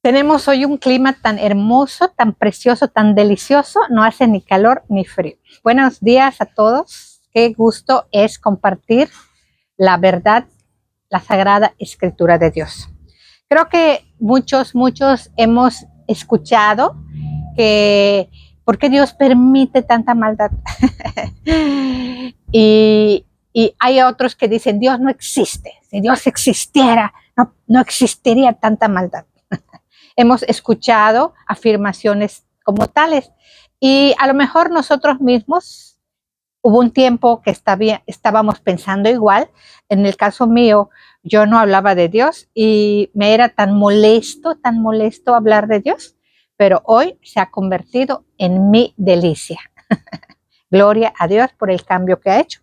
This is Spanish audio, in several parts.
Tenemos hoy un clima tan hermoso, tan precioso, tan delicioso, no hace ni calor ni frío. Buenos días a todos, qué gusto es compartir la verdad, la Sagrada Escritura de Dios. Creo que muchos hemos escuchado que ¿por qué Dios permite tanta maldad? y hay otros que dicen, Dios no existe. Si Dios existiera, no existiría tanta maldad. Hemos escuchado afirmaciones como tales y a lo mejor nosotros mismos hubo un tiempo que estábamos pensando igual. En el caso mío, yo no hablaba de Dios y me era tan molesto hablar de Dios, pero hoy se ha convertido en mi delicia. Gloria a Dios por el cambio que ha hecho.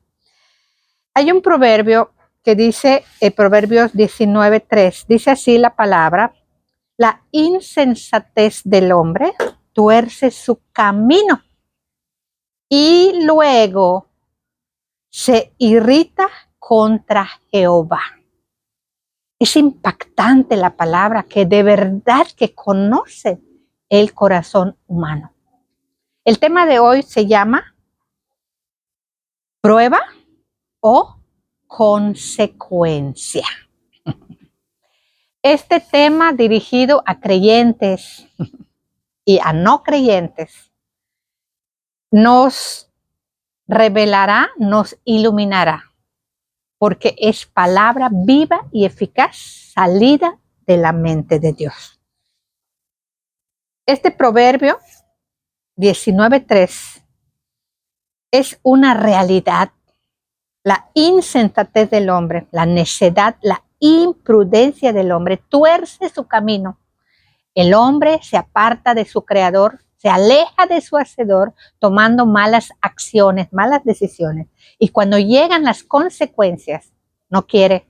Hay un proverbio que dice, Proverbios 19:3, dice así la palabra: la insensatez del hombre tuerce su camino y luego se irrita contra Jehová. Es impactante la palabra que de verdad que conoce el corazón humano. El tema de hoy se llama prueba o consecuencia. Este tema dirigido a creyentes y a no creyentes nos revelará, nos iluminará, porque es palabra viva y eficaz salida de la mente de Dios. Este proverbio 19:3 es una realidad. La insensatez del hombre, la necedad, la imprudencia del hombre tuerce su camino. El hombre se aparta de su creador, se aleja de su hacedor, tomando malas acciones, malas decisiones. Y cuando llegan las consecuencias, no quiere.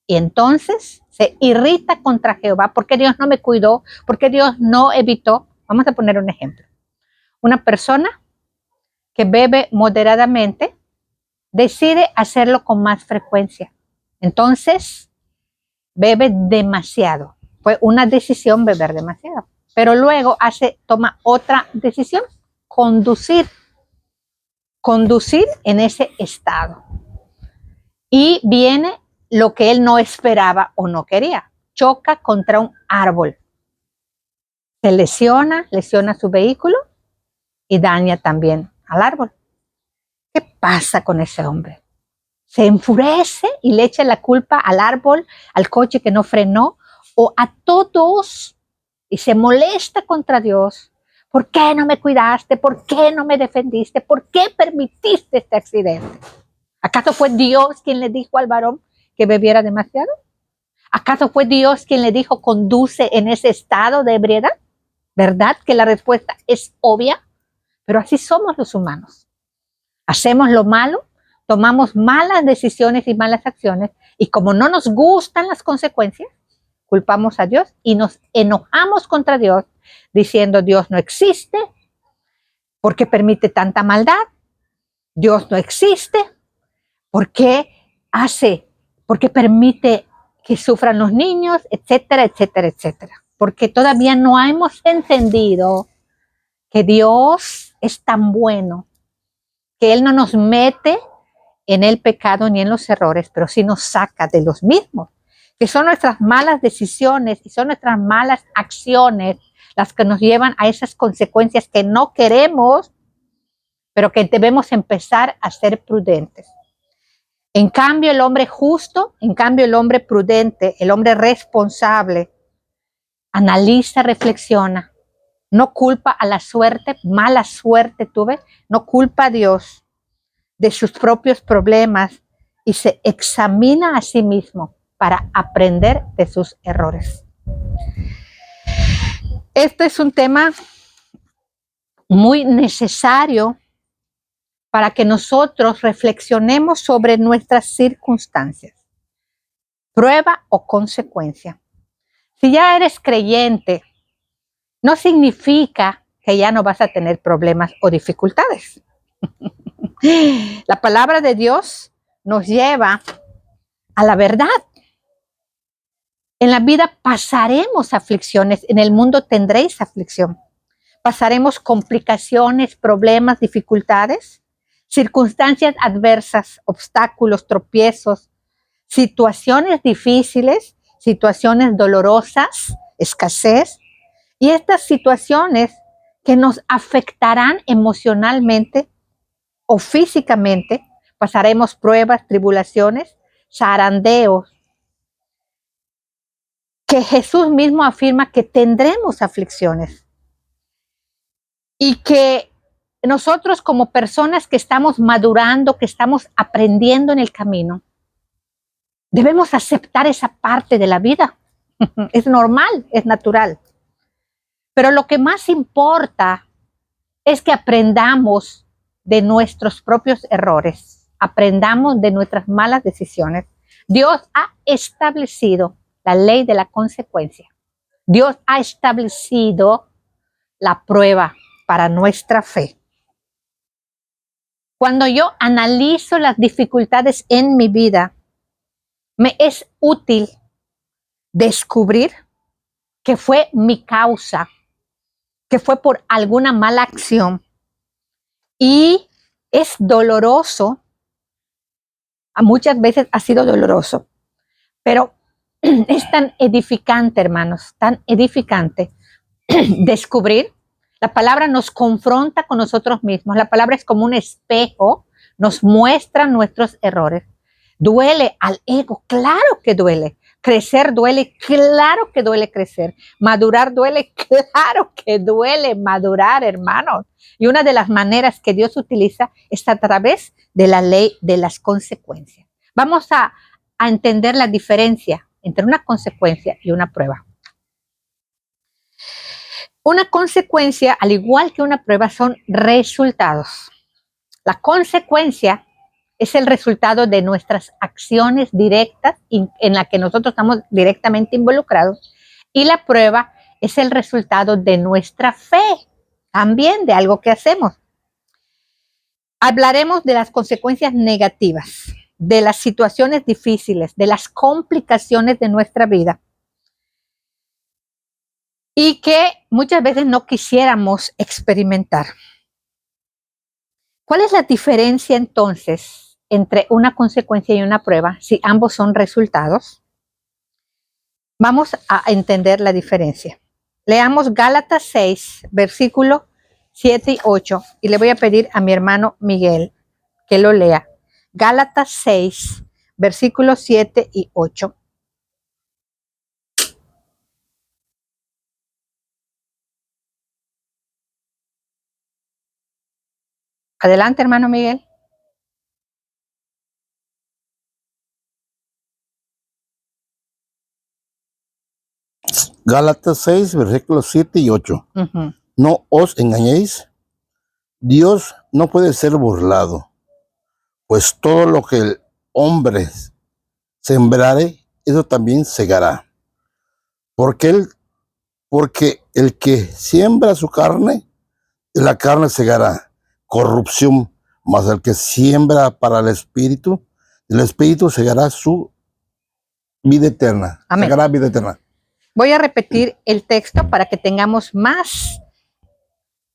Y entonces se irrita contra Jehová. ¿Por qué Dios no me cuidó? ¿Por qué Dios no evitó? Vamos a poner un ejemplo. Una persona que bebe moderadamente decide hacerlo con más frecuencia. Entonces, bebe demasiado. Fue una decisión beber demasiado. Pero luego toma otra decisión, conducir en ese estado. Y viene lo que él no esperaba o no quería. Choca contra un árbol. Se lesiona su vehículo y daña también al árbol. ¿Qué pasa con ese hombre? Se enfurece y le echa la culpa al árbol, al coche que no frenó o a todos y se molesta contra Dios. ¿Por qué no me cuidaste? ¿Por qué no me defendiste? ¿Por qué permitiste este accidente? ¿Acaso fue Dios quien le dijo al varón que bebiera demasiado? ¿Acaso fue Dios quien le dijo conduce en ese estado de ebriedad? ¿Verdad que la respuesta es obvia? Pero así somos los humanos. Hacemos lo malo, tomamos malas decisiones y malas acciones y como no nos gustan las consecuencias, culpamos a Dios y nos enojamos contra Dios diciendo Dios no existe, ¿por qué permite tanta maldad? Dios no existe, ¿por qué permite que sufran los niños? Etcétera, etcétera, etcétera. Porque todavía no hemos entendido que Dios es tan bueno, que Él no nos mete en el pecado ni en los errores, pero sí nos saca de los mismos, que son nuestras malas decisiones y son nuestras malas acciones las que nos llevan a esas consecuencias que no queremos, pero que debemos empezar a ser prudentes. En cambio, el hombre justo, el hombre prudente, el hombre responsable, analiza, reflexiona, no culpa a la suerte, mala suerte tuve, no culpa a Dios de sus propios problemas y se examina a sí mismo para aprender de sus errores. Este es un tema muy necesario para que nosotros reflexionemos sobre nuestras circunstancias. Prueba o consecuencia. Si ya eres creyente, no significa que ya no vas a tener problemas o dificultades. La palabra de Dios nos lleva a la verdad. En la vida pasaremos aflicciones, en el mundo tendréis aflicción. Pasaremos complicaciones, problemas, dificultades, circunstancias adversas, obstáculos, tropiezos, situaciones difíciles, situaciones dolorosas, escasez, y estas situaciones que nos afectarán emocionalmente o físicamente. Pasaremos pruebas, tribulaciones, zarandeos, que Jesús mismo afirma que tendremos aflicciones y que nosotros como personas que estamos madurando, que estamos aprendiendo en el camino, debemos aceptar esa parte de la vida. Es normal, es natural. Pero lo que más importa es que aprendamos de nuestros propios errores, aprendamos de nuestras malas decisiones. Dios ha establecido la ley de la consecuencia. Dios ha establecido la prueba para nuestra fe. Cuando yo analizo las dificultades en mi vida, me es útil descubrir que fue mi causa, que fue por alguna mala acción. Y es doloroso, muchas veces ha sido doloroso, pero es tan edificante, hermanos, tan edificante descubrir. La palabra nos confronta con nosotros mismos. La palabra es como un espejo, nos muestra nuestros errores. Duele al ego, claro que duele. Crecer duele, claro que duele crecer. Madurar duele, claro que duele madurar, hermanos. Y una de las maneras que Dios utiliza es a través de la ley de las consecuencias. Vamos a entender la diferencia entre una consecuencia y una prueba. Una consecuencia, al igual que una prueba, son resultados. La consecuencia es el resultado de nuestras acciones directas en las que nosotros estamos directamente involucrados. Y la prueba es el resultado de nuestra fe, también de algo que hacemos. Hablaremos de las consecuencias negativas, de las situaciones difíciles, de las complicaciones de nuestra vida, y que muchas veces no quisiéramos experimentar. ¿Cuál es la diferencia entonces entre una consecuencia y una prueba si ambos son resultados? Vamos a entender la diferencia. Leamos Gálatas 6, versículos 7 y 8, y le voy a pedir a mi hermano Miguel que lo lea. Gálatas 6, versículos 7 y 8. Adelante, hermano Miguel. Gálatas 6, versículos 7 y 8. No os engañéis, Dios no puede ser burlado, pues todo lo que el hombre sembrare, eso también segará. Porque el que siembra su carne, de la carne segará corrupción, mas el que siembra para el espíritu segará su vida eterna. Amén. Segará vida eterna. Voy a repetir el texto para que tengamos más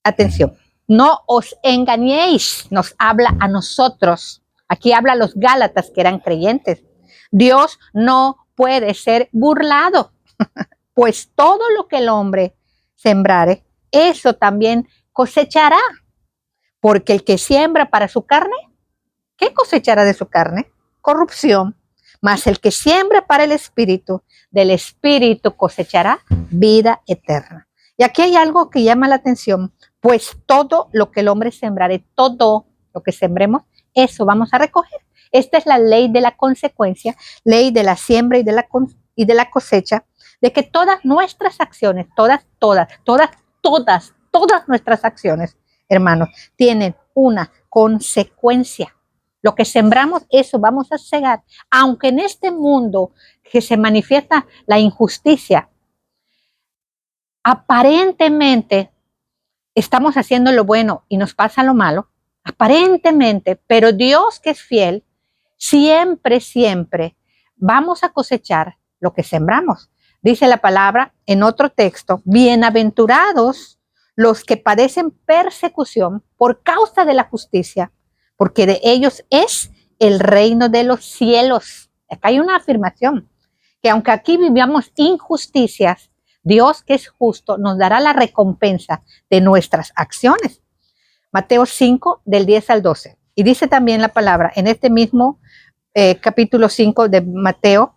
atención. No os engañéis, nos habla a nosotros. Aquí habla a los Gálatas que eran creyentes. Dios no puede ser burlado, pues todo lo que el hombre sembrare, eso también cosechará. Porque el que siembra para su carne, ¿qué cosechará de su carne? Corrupción. Mas el que siembra para el espíritu, del espíritu cosechará vida eterna. Y aquí hay algo que llama la atención, pues todo lo que el hombre sembrare, todo lo que sembremos, eso vamos a recoger. Esta es la ley de la consecuencia, ley de la siembra y de la cosecha, de que todas nuestras acciones, todas nuestras acciones, hermanos, tienen una consecuencia. Lo que sembramos, eso vamos a cegar. Aunque en este mundo que se manifiesta la injusticia, aparentemente estamos haciendo lo bueno y nos pasa lo malo, aparentemente, pero Dios que es fiel, siempre vamos a cosechar lo que sembramos. Dice la palabra en otro texto, bienaventurados los que padecen persecución por causa de la justicia, porque de ellos es el reino de los cielos. Acá hay una afirmación, que aunque aquí vivamos injusticias, Dios, que es justo, nos dará la recompensa de nuestras acciones. Mateo 5, del 10 al 12. Y dice también la palabra en este mismo capítulo 5 de Mateo,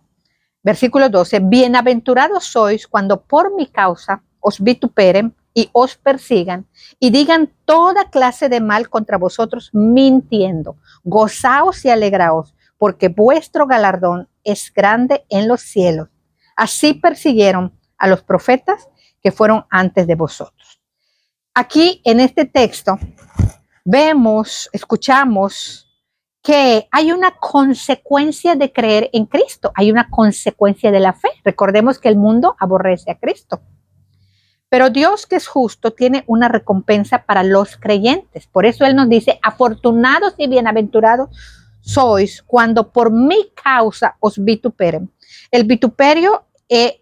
versículo 12, bienaventurados sois cuando por mi causa os vituperen y os persigan y digan toda clase de mal contra vosotros mintiendo. Gozaos y alegraos, porque vuestro galardón es grande en los cielos. Así persiguieron a los profetas que fueron antes de vosotros. Aquí en este texto vemos, escuchamos que hay una consecuencia de creer en Cristo, hay una consecuencia de la fe. Recordemos que el mundo aborrece a Cristo. Pero Dios, que es justo, tiene una recompensa para los creyentes. Por eso Él nos dice, afortunados y bienaventurados sois cuando por mi causa os vituperen. El vituperio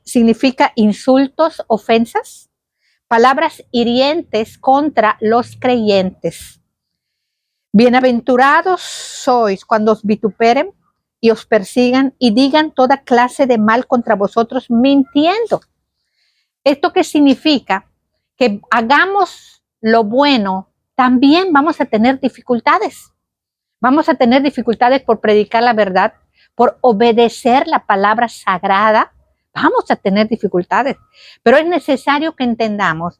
significa insultos, ofensas, palabras hirientes contra los creyentes. Bienaventurados sois cuando os vituperen y os persigan y digan toda clase de mal contra vosotros mintiendo. ¿Esto qué significa? Que hagamos lo bueno, también vamos a tener dificultades. Vamos a tener dificultades por predicar la verdad, por obedecer la palabra sagrada. Vamos a tener dificultades. Pero es necesario que entendamos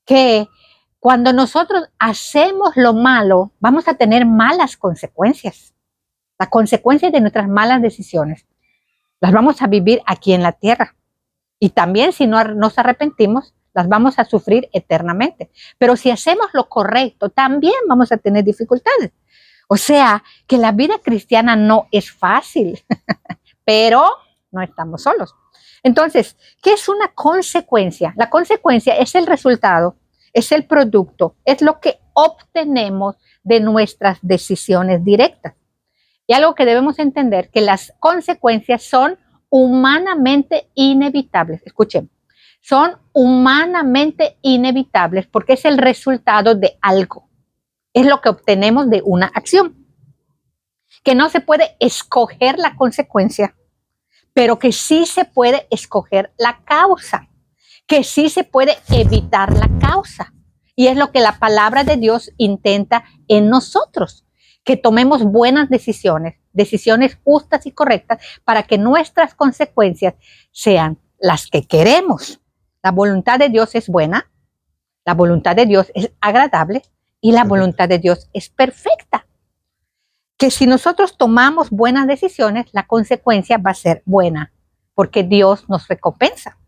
que cuando nosotros hacemos lo malo, vamos a tener malas consecuencias. Las consecuencias de nuestras malas decisiones las vamos a vivir aquí en la tierra. Y también si no nos arrepentimos, las vamos a sufrir eternamente. Pero si hacemos lo correcto, también vamos a tener dificultades. O sea, que la vida cristiana no es fácil, pero no estamos solos. Entonces, ¿qué es una consecuencia? La consecuencia es el resultado, es el producto, es lo que obtenemos de nuestras decisiones directas. Y algo que debemos entender, que las consecuencias son humanamente inevitables. Escuchen, son humanamente inevitables porque es el resultado de algo. Es lo que obtenemos de una acción. Que no se puede escoger la consecuencia, pero que sí se puede escoger la causa. Que sí se puede evitar la causa. Y es lo que la palabra de Dios intenta en nosotros. Que tomemos buenas decisiones, decisiones justas y correctas para que nuestras consecuencias sean las que queremos. La voluntad de Dios es buena, la voluntad de Dios es agradable y la voluntad de Dios es perfecta. Que si nosotros tomamos buenas decisiones, la consecuencia va a ser buena, porque Dios nos recompensa.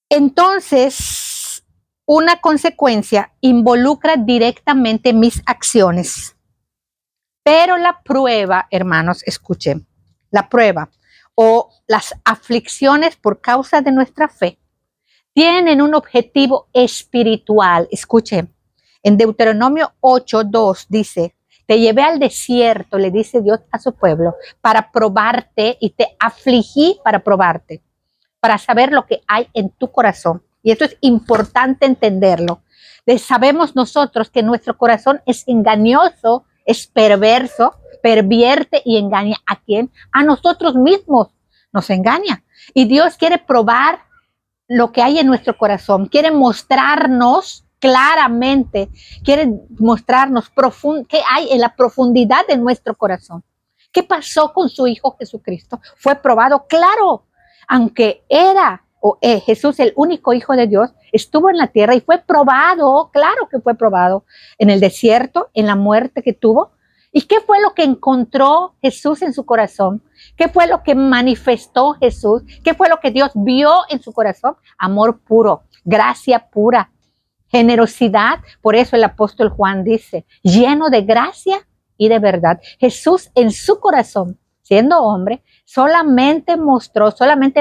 Entonces, una consecuencia involucra directamente mis acciones. Pero la prueba, hermanos, escuchen, la prueba o las aflicciones por causa de nuestra fe tienen un objetivo espiritual. Escuchen, en Deuteronomio 8:2 dice, te llevé al desierto, le dice Dios a su pueblo, para probarte y te afligí para probarte, para saber lo que hay en tu corazón. Y esto es importante entenderlo. Sabemos nosotros que nuestro corazón es engañoso, es perverso, pervierte y engaña ¿a quién? A nosotros mismos nos engaña. Y Dios quiere probar lo que hay en nuestro corazón, quiere mostrarnos claramente, quiere mostrarnos qué hay en la profundidad de nuestro corazón. ¿Qué pasó con su Hijo Jesucristo? Fue probado, claro, aunque era Jesús el único Hijo de Dios, estuvo en la tierra y fue probado, claro que fue probado, en el desierto, en la muerte que tuvo. ¿Y qué fue lo que encontró Jesús en su corazón? ¿Qué fue lo que manifestó Jesús? ¿Qué fue lo que Dios vio en su corazón? Amor puro, gracia pura, generosidad. Por eso el apóstol Juan dice, lleno de gracia y de verdad. Jesús en su corazón, siendo hombre, solamente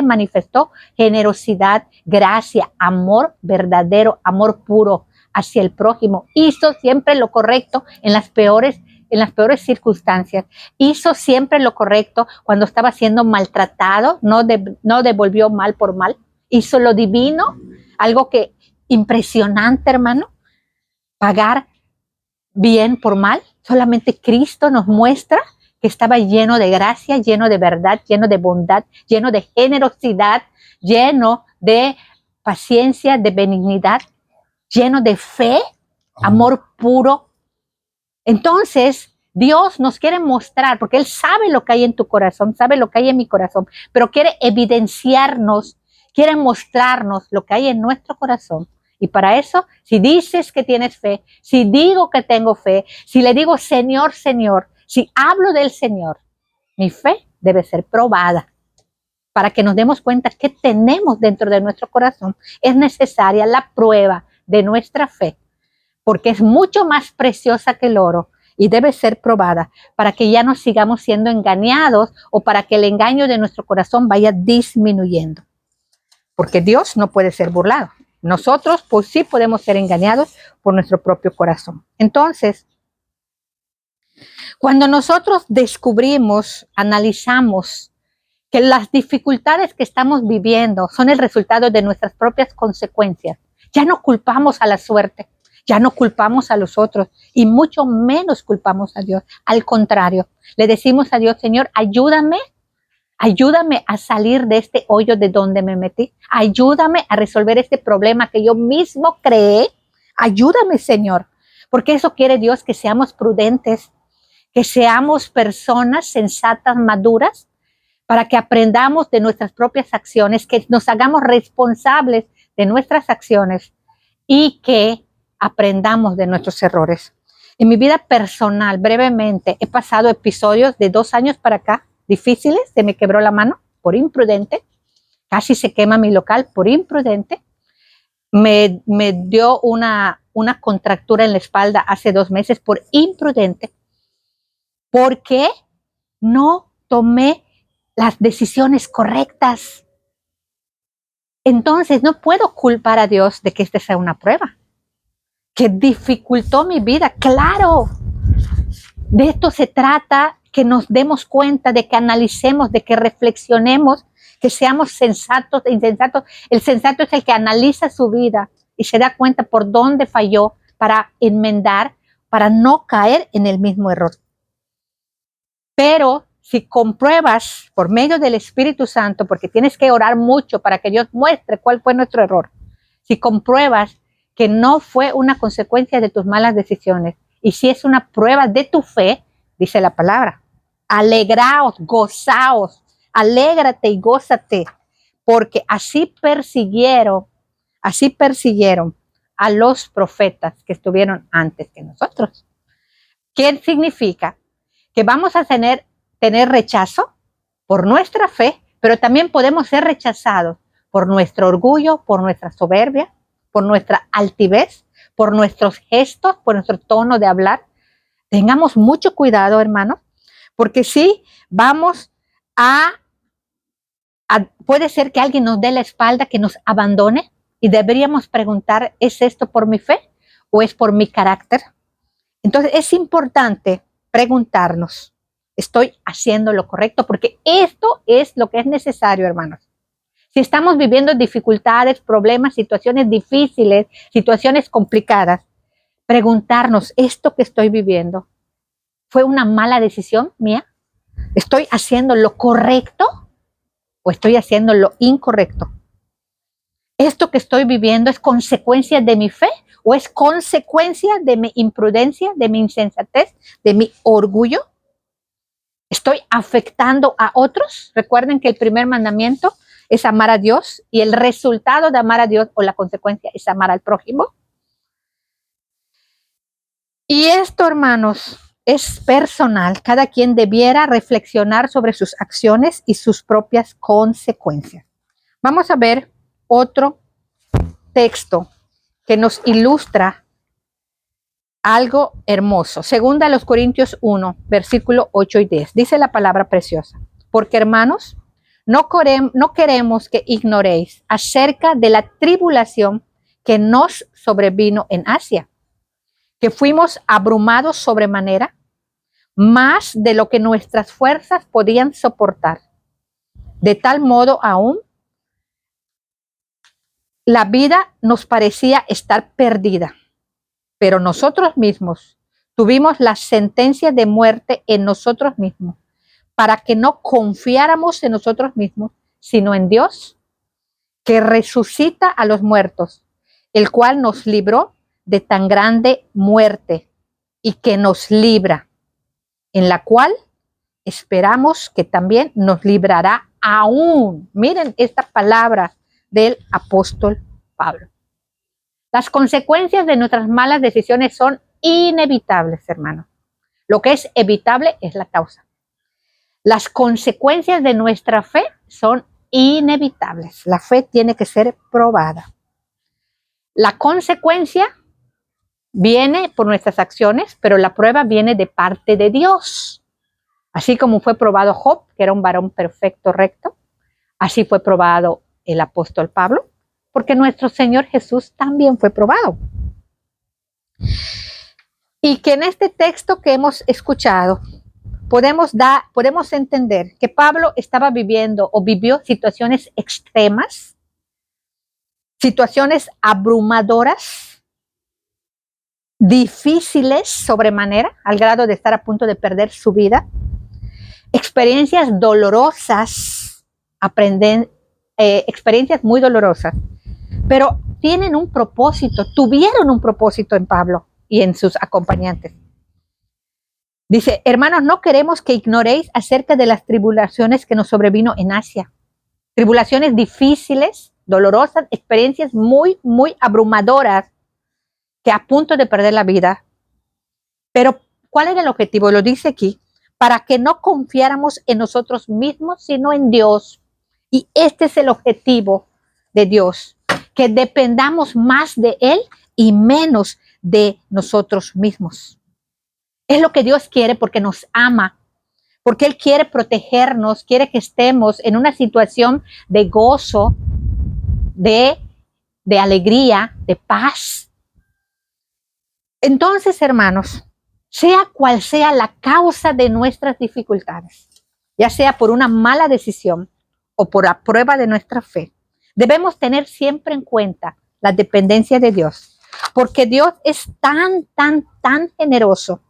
manifestó generosidad, gracia, amor verdadero, amor puro hacia el prójimo. Hizo siempre lo correcto en las peores en las peores circunstancias. Hizo siempre lo correcto cuando estaba siendo maltratado, no devolvió mal por mal. Hizo lo divino, algo que impresionante, hermano, pagar bien por mal. Solamente Cristo nos muestra que estaba lleno de gracia, lleno de verdad, lleno de bondad, lleno de generosidad, lleno de paciencia, de benignidad, lleno de fe, amor puro. Entonces, Dios nos quiere mostrar, porque Él sabe lo que hay en tu corazón, sabe lo que hay en mi corazón, pero quiere evidenciarnos, quiere mostrarnos lo que hay en nuestro corazón. Y para eso, si dices que tienes fe, si digo que tengo fe, si le digo Señor, Señor, si hablo del Señor, mi fe debe ser probada. Para que nos demos cuenta que tenemos dentro de nuestro corazón, es necesaria la prueba de nuestra fe, porque es mucho más preciosa que el oro y debe ser probada para que ya no sigamos siendo engañados o para que el engaño de nuestro corazón vaya disminuyendo. Porque Dios no puede ser burlado. Nosotros pues sí podemos ser engañados por nuestro propio corazón. Entonces, cuando nosotros descubrimos, analizamos que las dificultades que estamos viviendo son el resultado de nuestras propias consecuencias, ya no culpamos a la suerte, ya no culpamos a los otros y mucho menos culpamos a Dios. Al contrario, le decimos a Dios, Señor, ayúdame a salir de este hoyo de donde me metí. Ayúdame a resolver este problema que yo mismo creé. Ayúdame, Señor, porque eso quiere Dios, que seamos prudentes, que seamos personas sensatas, maduras, para que aprendamos de nuestras propias acciones, que nos hagamos responsables de nuestras acciones y que aprendamos de nuestros errores. En mi vida personal, brevemente, he pasado episodios de 2 años para acá difíciles. Se me quebró la mano por imprudente, casi se quema mi local por imprudente. Me dio una contractura en la espalda hace 2 meses por imprudente, porque no tomé las decisiones correctas. Entonces no puedo culpar a Dios de que esta sea una prueba que dificultó mi vida. Claro, de esto se trata, que nos demos cuenta, de que analicemos, de que reflexionemos, que seamos sensatos e insensatos. El sensato es el que analiza su vida y se da cuenta por dónde falló para enmendar, para no caer en el mismo error. Pero si compruebas por medio del Espíritu Santo, porque tienes que orar mucho para que Dios muestre cuál fue nuestro error, si compruebas que no fue una consecuencia de tus malas decisiones, y si es una prueba de tu fe, dice la palabra, alegraos, gozaos, alégrate y gózate, porque así persiguieron a los profetas que estuvieron antes que nosotros. ¿Qué significa? Que vamos a tener rechazo por nuestra fe, pero también podemos ser rechazados por nuestro orgullo, por nuestra soberbia, por nuestra altivez, por nuestros gestos, por nuestro tono de hablar. Tengamos mucho cuidado, hermanos, porque sí vamos puede ser que alguien nos dé la espalda, que nos abandone, y deberíamos preguntar, ¿es esto por mi fe o es por mi carácter? Entonces es importante preguntarnos, ¿estoy haciendo lo correcto? Porque esto es lo que es necesario, hermanos. Si estamos viviendo dificultades, problemas, situaciones difíciles, situaciones complicadas, preguntarnos, ¿esto que estoy viviendo fue una mala decisión mía? ¿Estoy haciendo lo correcto o estoy haciendo lo incorrecto? ¿Esto que estoy viviendo es consecuencia de mi fe o es consecuencia de mi imprudencia, de mi insensatez, de mi orgullo? ¿Estoy afectando a otros? Recuerden que el primer mandamiento es amar a Dios y el resultado de amar a Dios o la consecuencia es amar al prójimo. Y esto, hermanos, es personal. Cada quien debiera reflexionar sobre sus acciones y sus propias consecuencias. Vamos a ver otro texto que nos ilustra algo hermoso. Segunda a los Corintios 1, versículo 8 y 10. Dice la palabra preciosa. Porque, hermanos, no queremos que ignoréis acerca de la tribulación que nos sobrevino en Asia, que fuimos abrumados sobremanera más de lo que nuestras fuerzas podían soportar. De tal modo aún la vida nos parecía estar perdida, pero nosotros mismos tuvimos la sentencia de muerte en nosotros mismos, para que no confiáramos en nosotros mismos, sino en Dios, que resucita a los muertos, el cual nos libró de tan grande muerte y que nos libra, en la cual esperamos que también nos librará aún. Miren esta palabra del apóstol Pablo. Las consecuencias de nuestras malas decisiones son inevitables, hermanos. Lo que es evitable es la causa. Las consecuencias de nuestra fe son inevitables. La fe tiene que ser probada. La consecuencia viene por nuestras acciones, pero la prueba viene de parte de Dios. Así como fue probado Job, que era un varón perfecto, recto, así fue probado el apóstol Pablo, porque nuestro Señor Jesús también fue probado. Y que en este texto que hemos escuchado, podemos entender que Pablo estaba viviendo o vivió situaciones extremas, situaciones abrumadoras, difíciles sobremanera, al grado de estar a punto de perder su vida, experiencias dolorosas, experiencias muy dolorosas, pero tienen un propósito, tuvieron un propósito en Pablo y en sus acompañantes. Dice, hermanos, no queremos que ignoréis acerca de las tribulaciones que nos sobrevino en Asia. Tribulaciones difíciles, dolorosas, experiencias muy, muy abrumadoras, que a punto de perder la vida. Pero, ¿cuál era el objetivo? Lo dice aquí, para que no confiáramos en nosotros mismos, sino en Dios. Y este es el objetivo de Dios, que dependamos más de Él y menos de nosotros mismos. Es lo que Dios quiere porque nos ama, porque Él quiere protegernos, quiere que estemos en una situación de gozo, de alegría, de paz. Entonces, hermanos, sea cual sea la causa de nuestras dificultades, ya sea por una mala decisión o por la prueba de nuestra fe, debemos tener siempre en cuenta la dependencia de Dios, porque Dios es tan generoso,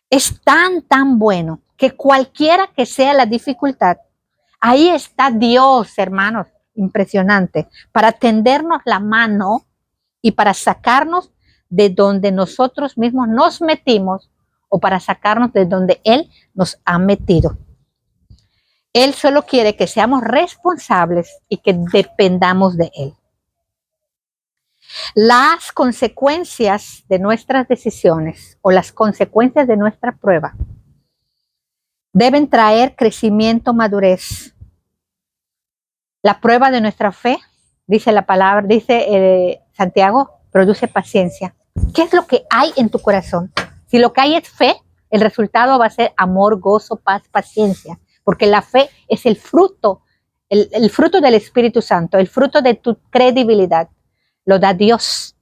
es tan bueno, que cualquiera que sea la dificultad, ahí está Dios, hermanos, impresionante, para tendernos la mano y para sacarnos de donde nosotros mismos nos metimos o para sacarnos de donde Él nos ha metido. Él solo quiere que seamos responsables y que dependamos de Él. Las consecuencias de nuestras decisiones o las consecuencias de nuestra prueba deben traer crecimiento, madurez. La prueba de nuestra fe, dice la palabra, dice Santiago, produce paciencia. ¿Qué es lo que hay en tu corazón? Si lo que hay es fe, el resultado va a ser amor, gozo, paz, paciencia, porque la fe es el fruto, el fruto del Espíritu Santo, el fruto de tu credibilidad. Lo da Dios.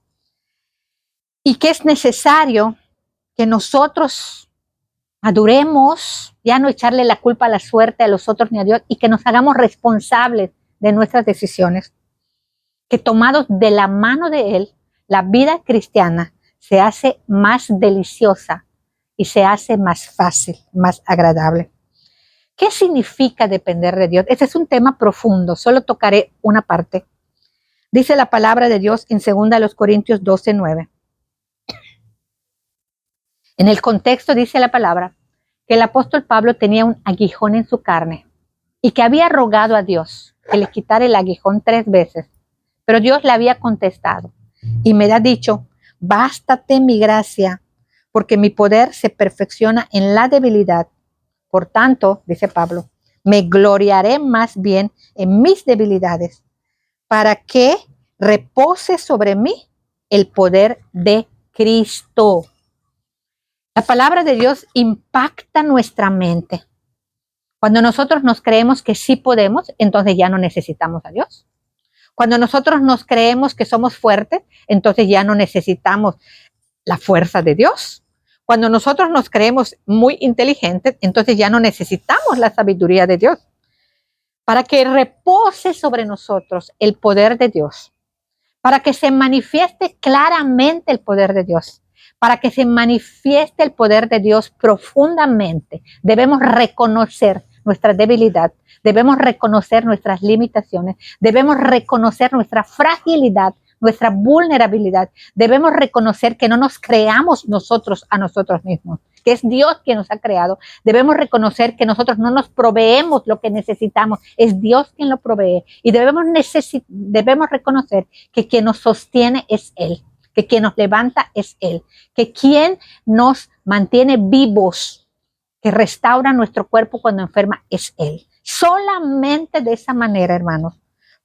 Y que es necesario que nosotros maduremos, ya no echarle la culpa a la suerte, a los otros ni a Dios, y que nos hagamos responsables de nuestras decisiones. Que tomados de la mano de Él, la vida cristiana se hace más deliciosa y se hace más fácil, más agradable. ¿Qué significa depender de Dios? Este es un tema profundo, solo tocaré una parte. Dice la palabra de Dios en 2 Corintios 12:9. En el contexto dice la palabra que el apóstol Pablo tenía un aguijón en su carne y que había rogado a Dios que le quitara el aguijón 3 veces, pero Dios le había contestado y me ha dicho, bástate mi gracia, porque mi poder se perfecciona en la debilidad. Por tanto, dice Pablo, me gloriaré más bien en mis debilidades, para que repose sobre mí el poder de Cristo. La palabra de Dios impacta nuestra mente. Cuando nosotros nos creemos que sí podemos, entonces ya no necesitamos a Dios. Cuando nosotros nos creemos que somos fuertes, entonces ya no necesitamos la fuerza de Dios. Cuando nosotros nos creemos muy inteligentes, entonces ya no necesitamos la sabiduría de Dios. Para que repose sobre nosotros el poder de Dios, para que se manifieste claramente el poder de Dios, para que se manifieste el poder de Dios profundamente, debemos reconocer nuestra debilidad, debemos reconocer nuestras limitaciones, debemos reconocer nuestra fragilidad, nuestra vulnerabilidad. Debemos reconocer que no nos creamos nosotros a nosotros mismos, que es Dios quien nos ha creado. Debemos reconocer que nosotros no nos proveemos lo que necesitamos, es Dios quien lo provee. Y debemos reconocer que quien nos sostiene es Él, que quien nos levanta es Él, que quien nos mantiene vivos, que restaura nuestro cuerpo cuando enferma es Él. Solamente de esa manera, hermanos,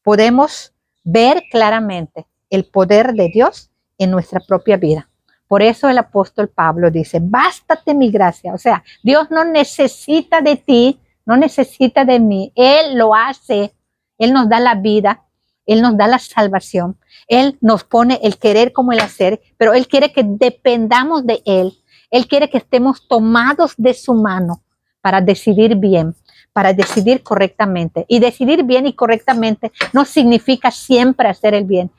podemos ver claramente el poder de Dios en nuestra propia vida. Por eso el apóstol Pablo dice, bástate mi gracia. O sea, Dios no necesita de ti, no necesita de mí. Él lo hace. Él nos da la vida. Él nos da la salvación. Él nos pone el querer como el hacer, pero Él quiere que dependamos de Él. Él quiere que estemos tomados de su mano para decidir bien, para decidir correctamente. Y decidir bien y correctamente no significa siempre hacer el bien.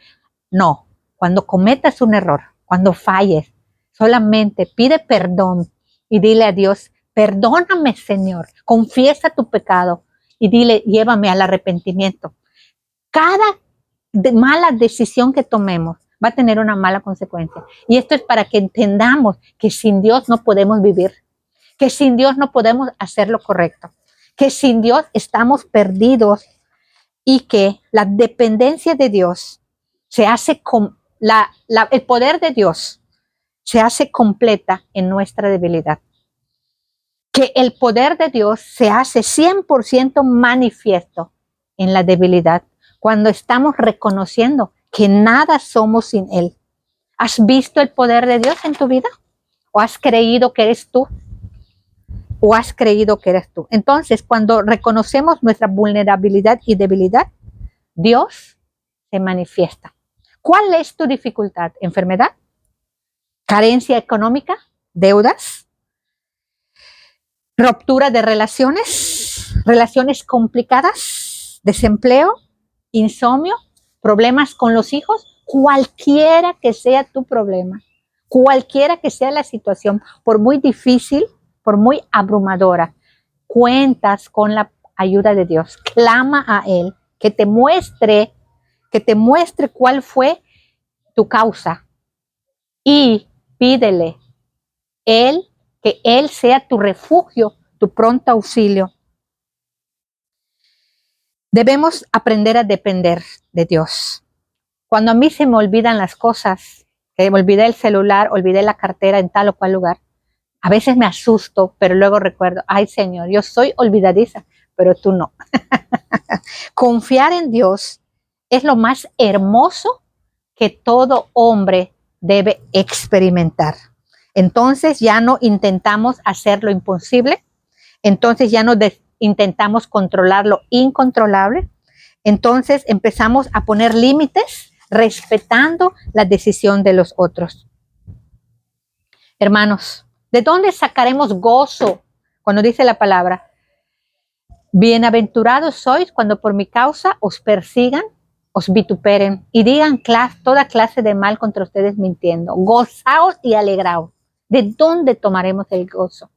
No, cuando cometas un error, cuando falles, solamente pide perdón y dile a Dios, perdóname, Señor, confiesa tu pecado y dile, llévame al arrepentimiento. Cada mala decisión que tomemos va a tener una mala consecuencia. Y esto es para que entendamos que sin Dios no podemos vivir, que sin Dios no podemos hacer lo correcto, que sin Dios estamos perdidos y que la dependencia de Dios se hace con el poder de Dios se hace completa en nuestra debilidad. Que el poder de Dios se hace 100% manifiesto en la debilidad cuando estamos reconociendo que nada somos sin Él. ¿Has visto el poder de Dios en tu vida? ¿O has creído que eres tú? ¿O has creído que eres tú? Entonces, cuando reconocemos nuestra vulnerabilidad y debilidad, Dios se manifiesta. ¿Cuál es tu dificultad? ¿Enfermedad? ¿Carencia económica? ¿Deudas? ¿Ruptura de relaciones? ¿Relaciones complicadas? ¿Desempleo? ¿Insomnio? ¿Problemas con los hijos? Cualquiera que sea tu problema, cualquiera que sea la situación, por muy difícil, por muy abrumadora, cuentas con la ayuda de Dios. Clama a Él que te muestre cuál fue tu causa y pídele que Él sea tu refugio, tu pronto auxilio. Debemos aprender a depender de Dios. Cuando a mí se me olvidan las cosas, que me olvidé el celular, olvidé la cartera en tal o cual lugar, a veces me asusto, pero luego recuerdo, ay Señor, yo soy olvidadiza, pero tú no. Confiar en Dios es lo más hermoso que todo hombre debe experimentar. Entonces ya no intentamos hacer lo imposible, entonces ya no intentamos controlar lo incontrolable, entonces empezamos a poner límites respetando la decisión de los otros. Hermanos, ¿de dónde sacaremos gozo cuando dice la palabra? Bienaventurados sois cuando por mi causa os persigan, os vituperen y digan toda clase de mal contra ustedes mintiendo. Gozaos y alegraos. ¿De dónde tomaremos el gozo?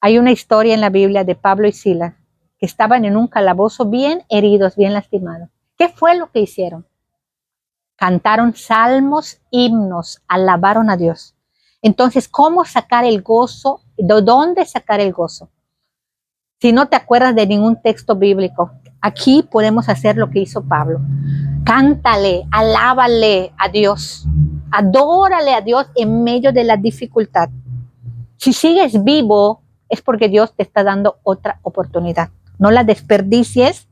Hay una historia en la Biblia de Pablo y Silas que estaban en un calabozo bien heridos, bien lastimados. ¿Qué fue lo que hicieron? Cantaron salmos, himnos, alabaron a Dios. Entonces, ¿cómo sacar el gozo? ¿De dónde sacar el gozo? Si no te acuerdas de ningún texto bíblico, aquí podemos hacer lo que hizo Pablo. Cántale, alábale a Dios, adórale a Dios en medio de la dificultad. Si sigues vivo, es porque Dios te está dando otra oportunidad. No la desperdicies,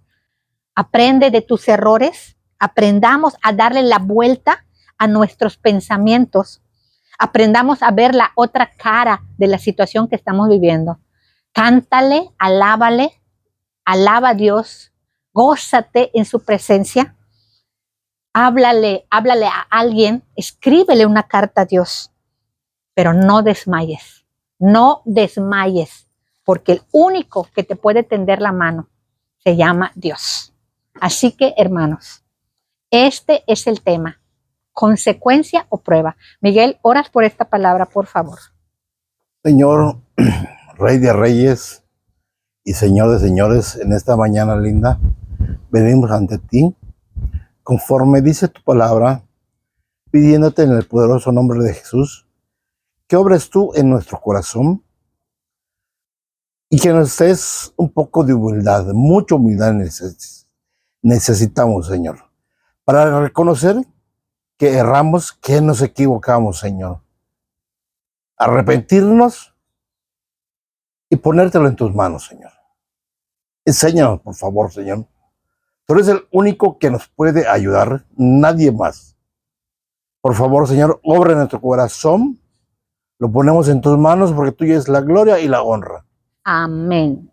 aprende de tus errores, aprendamos a darle la vuelta a nuestros pensamientos, aprendamos a ver la otra cara de la situación que estamos viviendo. Cántale, alábale, alaba a Dios, gózate en su presencia, háblale a alguien, escríbele una carta a Dios. pero no desmayes. No desmayes, porque el único que te puede tender la mano se llama Dios. Así que, hermanos, este es el tema. ¿Consecuencia o prueba? Miguel, oras por esta palabra, por favor. Señor, Rey de Reyes y Señor de Señores, en esta mañana linda, venimos ante ti, conforme dice tu palabra, pidiéndote en el poderoso nombre de Jesús, que obres tú en nuestro corazón y que nos des un poco de humildad, mucha humildad necesitamos, Señor, para reconocer que erramos, que nos equivocamos, Señor. Arrepentirnos y ponértelo en tus manos, Señor. Enséñanos, por favor, Señor. Tú eres el único que nos puede ayudar, nadie más. Por favor, Señor, obra en nuestro corazón. Lo ponemos en tus manos porque tuya es la gloria y la honra. Amén.